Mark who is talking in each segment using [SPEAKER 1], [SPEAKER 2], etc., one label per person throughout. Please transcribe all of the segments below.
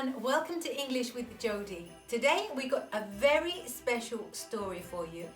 [SPEAKER 1] and welcome to English with Jody. Today we got a very special story for you,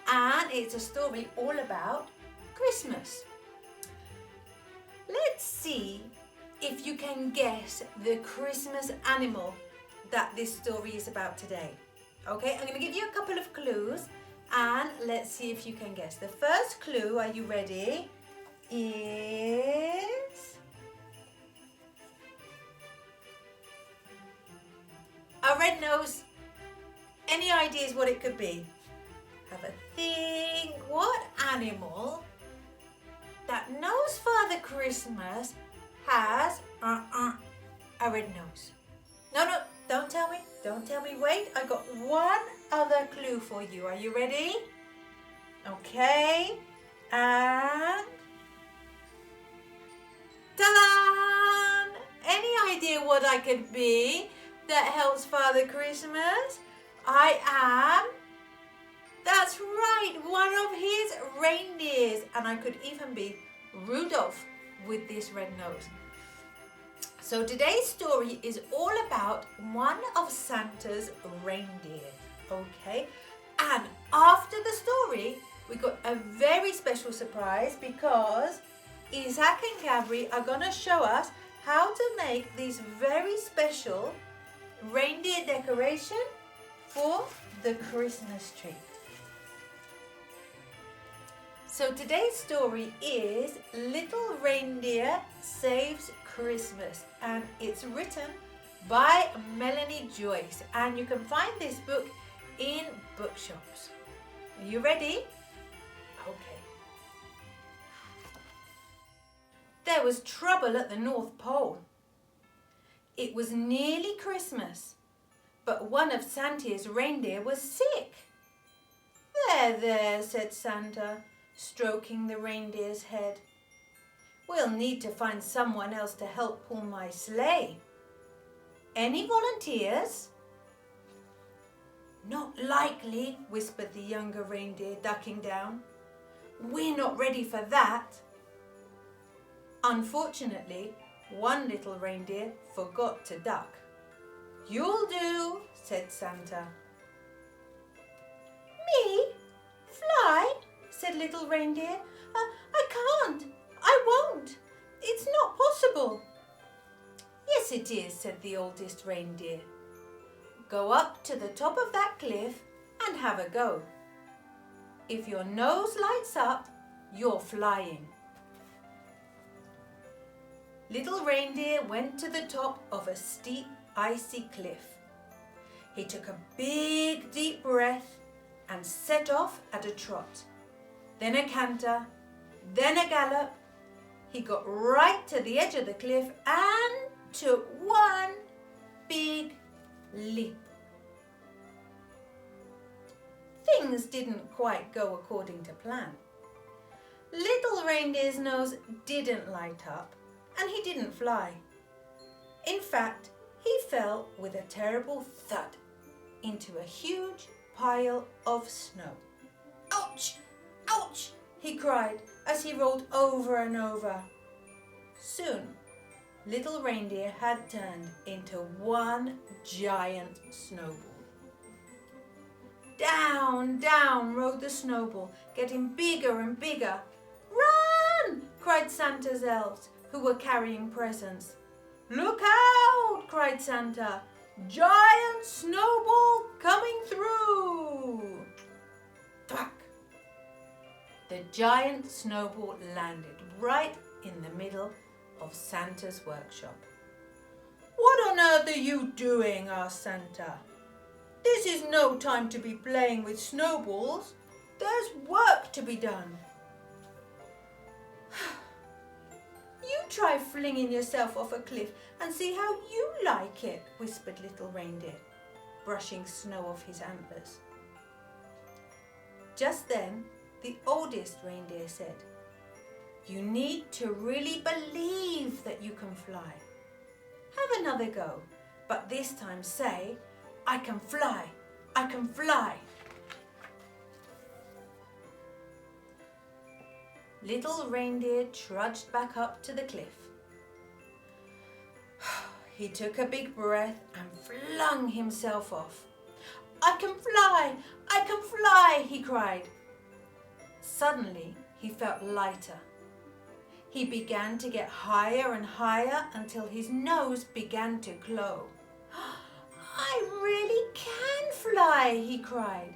[SPEAKER 1] and it's a story all about Christmas. Let's see if you can guess the Christmas animal that this story is about today. Okay, I'm going to give you a couple of clues and let's see if you can guess. The first clue, are you ready, is a red nose. Any ideas what it could be? Have a think. What animal that knows Father Christmas has a red nose? No, don't tell me. Don't tell me. Wait, I got one other clue for you. Are you ready? Okay. And ta-da! Any idea what I could be that helps Father Christmas? That's right, one of his reindeers. And I could even be Rudolph with this red nose. So today's story is all about one of Santa's reindeer, okay? And after the story, we got a very special surprise because Isaac and Gabri are gonna show us how to make this very special reindeer decoration for the Christmas tree. So today's story is Little Reindeer Saves Christmas, and it's written by Melanie Joyce, and you can find this book in bookshops. Are you ready? Okay. There was trouble at the North Pole. It was nearly Christmas, but one of Santa's reindeer was sick. There, said Santa, stroking the reindeer's head. We'll need to find someone else to help pull my sleigh. Any volunteers? Not likely, whispered the younger reindeer, ducking down. We're not ready for that. Unfortunately, one little reindeer forgot to duck. You'll do, said Santa. Me? Fly? Said little reindeer. I can't. I won't. It's not possible. Yes, it is, said the oldest reindeer. Go up to the top of that cliff and have a go. If your nose lights up, you're flying. Little reindeer went to the top of a steep, icy cliff. He took a big, deep breath and set off at a trot. Then a canter, then a gallop. He got right to the edge of the cliff and took one big leap. Things didn't quite go according to plan. Little reindeer's nose didn't light up and he didn't fly. In fact, he fell with a terrible thud into a huge pile of snow. Ouch! Ouch! He cried as he rolled over and over. Soon, little reindeer had turned into one giant snowball. Down, down rode the snowball, getting bigger and bigger. Run! Cried Santa's elves, who were carrying presents. Look out! Cried Santa. Giant snowball coming through! Thwack! The giant snowball landed right in the middle of Santa's workshop. What on earth are you doing? Asked Santa. This is no time to be playing with snowballs. There's work to be done. You try flinging yourself off a cliff and see how you like it, whispered little reindeer, brushing snow off his antlers. Just then, the oldest reindeer said, You need to really believe that you can fly. Have another go, but this time say, I can fly, I can fly. Little Reindeer trudged back up to the cliff. He took a big breath and flung himself off. "I can fly! I can fly!" he cried. Suddenly, he felt lighter. He began to get higher and higher until his nose began to glow. "I really can fly!" he cried.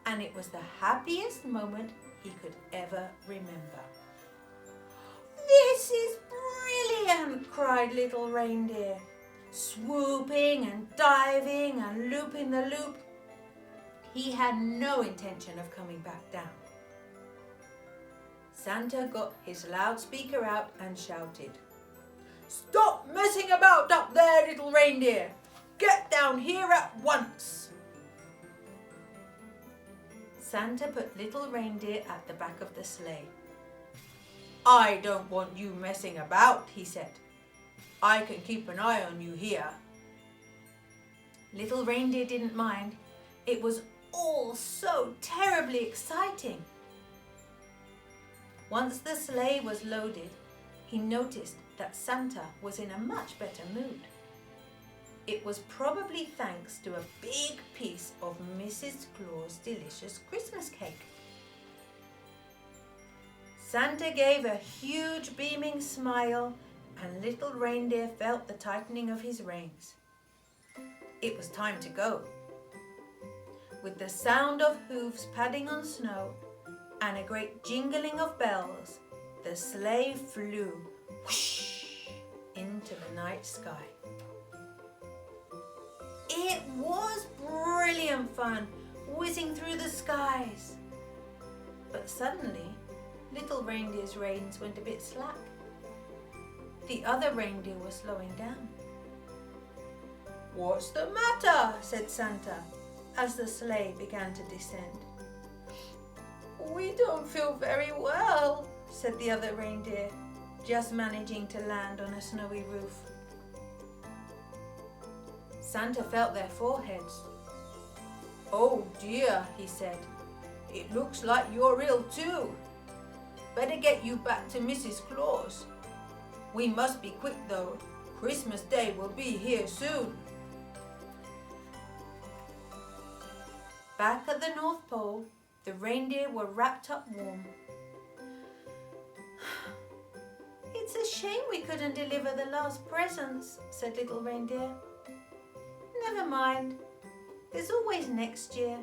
[SPEAKER 1] And it was the happiest moment he could ever remember. "This is brilliant!" cried little Reindeer, swooping and diving and looping the loop. He had no intention of coming back down. Santa got his loudspeaker out and shouted, "Stop messing about up there, little Reindeer! Get down here at once!" Santa put little Reindeer at the back of the sleigh. "I don't want you messing about," he said. "I can keep an eye on you here." Little Reindeer didn't mind. It was all so terribly exciting. Once the sleigh was loaded, he noticed that Santa was in a much better mood. It was probably thanks to a big piece of Mrs. Claus' delicious Christmas cake. Santa gave a huge beaming smile, and little Reindeer felt the tightening of his reins. It was time to go. With the sound of hooves padding on snow and a great jingling of bells, the sleigh flew whoosh into the night sky. It was brilliant fun, whizzing through the skies. But suddenly, little Reindeer's reins went a bit slack. The other reindeer was slowing down. "What's the matter?" said Santa, as the sleigh began to descend. "We don't feel very well," said the other reindeer, just managing to land on a snowy roof. Santa felt their foreheads. "Oh dear," he said. "It looks like you're ill too. Better get you back to Mrs. Claus. We must be quick though. Christmas Day will be here soon." Back at the North Pole, the reindeer were wrapped up warm. "It's a shame we couldn't deliver the last presents," said little Reindeer. "Never mind, there's always next year,"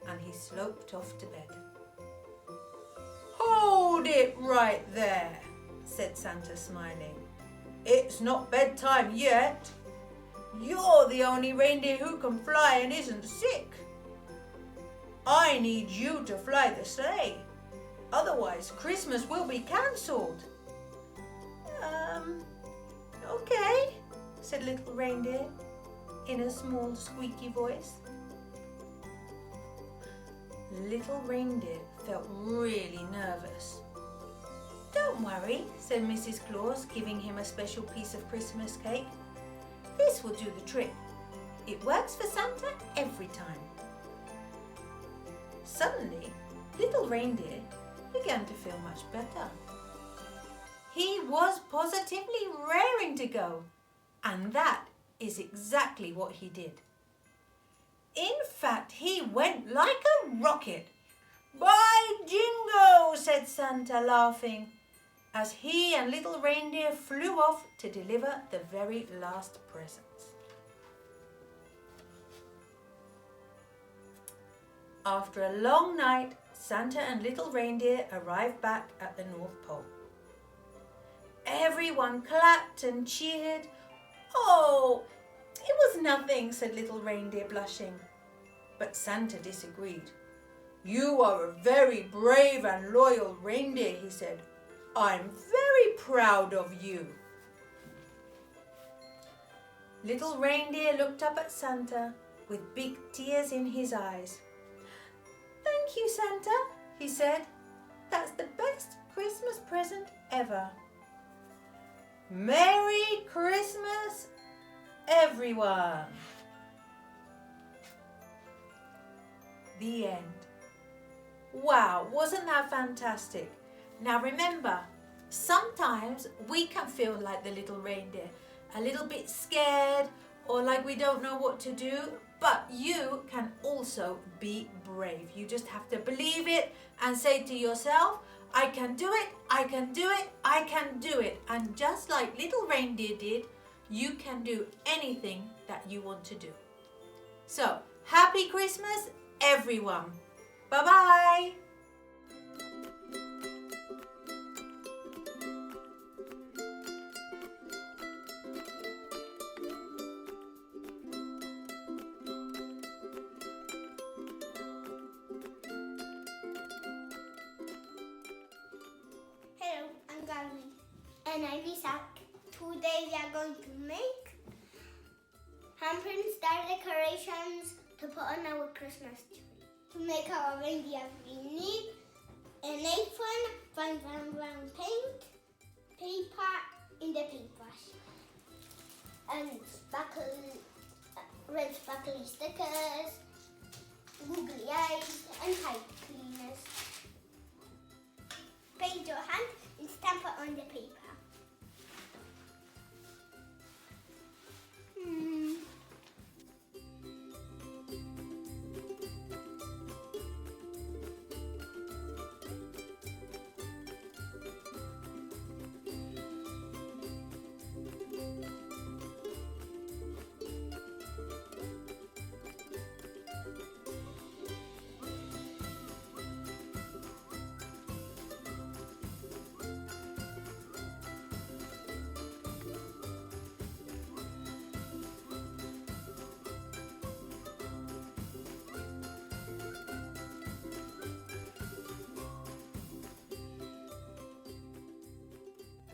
[SPEAKER 1] and he sloped off to bed. "Hold it right there," said Santa, smiling. "It's not bedtime yet. You're the only reindeer who can fly and isn't sick. I need you to fly the sleigh, otherwise Christmas will be cancelled." Okay, said little Reindeer in a small squeaky voice. Little Reindeer felt really nervous. "Don't worry," said Mrs. Claus, giving him a special piece of Christmas cake. "This will do the trick. It works for Santa every time." Suddenly, little Reindeer began to feel much better. He was positively raring to go, and that is exactly what he did. In fact, he went like a rocket. "By jingo," said Santa, laughing, as he and little Reindeer flew off to deliver the very last presents. After a long night, Santa and little Reindeer arrived back at the North Pole. Everyone clapped and cheered. "Oh, it was nothing," said little Reindeer, blushing. But Santa disagreed. "You are a very brave and loyal reindeer," he said. "I'm very proud of you." Little Reindeer looked up at Santa with big tears in his eyes. "Thank you, Santa," he said. "That's the best Christmas present ever." Merry Christmas, everyone. The end. Wow, wasn't that fantastic? Now remember, sometimes we can feel like the little reindeer a little bit scared or like we don't know what to do, but you can also be brave. You just have to believe it and say to yourself, I can do it, I can do it, I can do it. And just like little reindeer did, you can do anything that you want to do. So, happy Christmas, everyone. Bye-bye.
[SPEAKER 2] Hello, I'm Gary. And I'm Isaac. Today we are going to make handprint style decorations to put on our Christmas tree. To make our reindeer, we need an apron, brown paint, paper in the paintbrush, and red sparkly stickers, googly eyes, and pipe cleaners. Paint your hand and stamp it on the paper.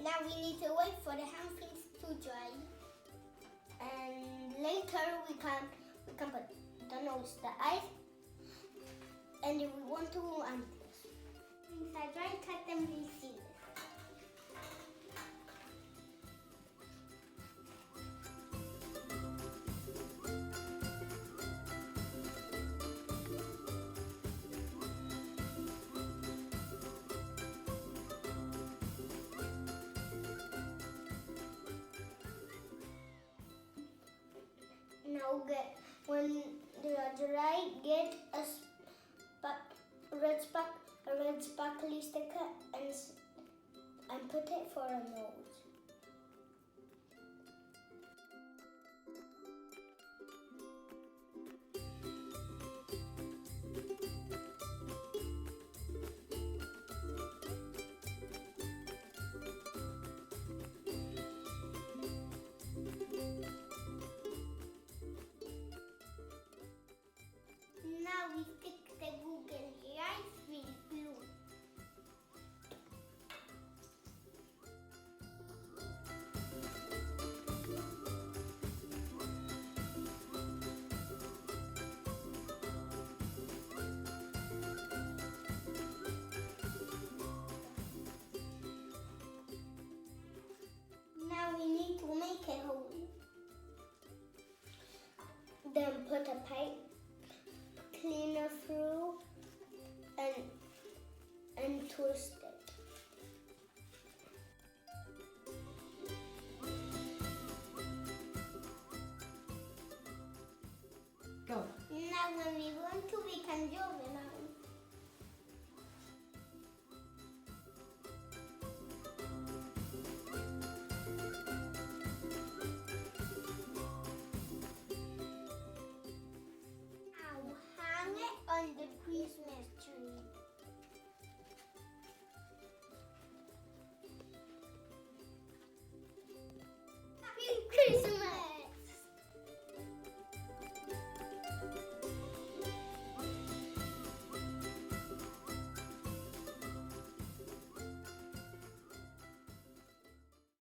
[SPEAKER 2] Now we need to wait for the handprints to dry, and later we can put the nose, the eyes, and if we want to, things are dry, cut them in pieces. Now when they are dry, get a red sparkly sticker and put it for a nose. Now we stick the googly eyes with glue. Now we need to make a hole. Then put a pipe cleaner through and twist it.
[SPEAKER 1] Go.
[SPEAKER 2] Now when we want to, we can jump around. On the Christmas tree.